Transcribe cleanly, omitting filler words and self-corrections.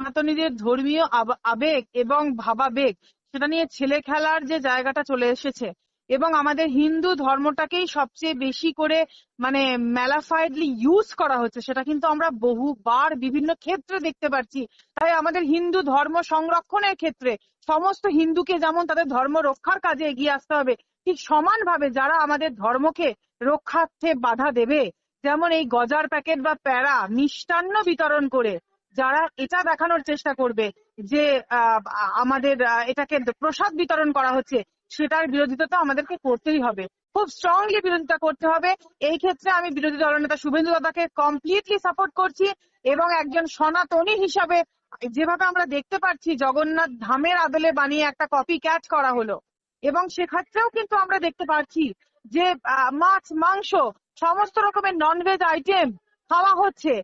সনাতনীদের ধর্মীয় আবেগ এবং ভাবাবেগ, সেটা নিয়ে ছেলে খেলার যে জায়গাটা চলে এসেছে, এবং আমাদের হিন্দু ধর্মটাকেই সবচেয়ে বেশি করে মানে ম্যালাফাইডলি ইউজ করা হচ্ছে, সেটা কিন্তু আমরা বহুবার বিভিন্ন ক্ষেত্রে দেখতে পাচ্ছি। তাই আমাদের হিন্দু ধর্ম সংরক্ষণের ক্ষেত্রে সমস্ত হিন্দুকে যেমন তাদের ধর্ম রক্ষার কাজে এগিয়ে আসতে হবে, ঠিক সমানভাবে যারা আমাদের ধর্মকে রক্ষার্থে বাধা দেবে, যেমন এই গজার প্যাকেট বা প্যারা মিষ্টান্ন বিতরণ করে যারা এটা দেখানোর চেষ্টা করবে যে আমাদের এটাকে প্রসাদ বিতরণ করা হচ্ছে, সেটার বিরোধিতা তো আমাদেরকে করতেই হবে, খুব স্ট্রংলি বিরোধিতা করতে হবে। এই ক্ষেত্রে আমি বিরোধী দলনেতা শুভেন্দু দাদাকে কমপ্লিটলি সাপোর্ট করছি, এবং একজন সনাতনী হিসাবে যেভাবে আমরা দেখতে পাচ্ছি জগন্নাথ ধামের আদলে বানিয়ে একটা কপি ক্যাট করা হলো, এবং সেক্ষেত্রেও কিন্তু আমরা দেখতে পাচ্ছি যে মাছ মাংস সমস্ত রকমের ননভেজ আইটেম খাওয়া হচ্ছে।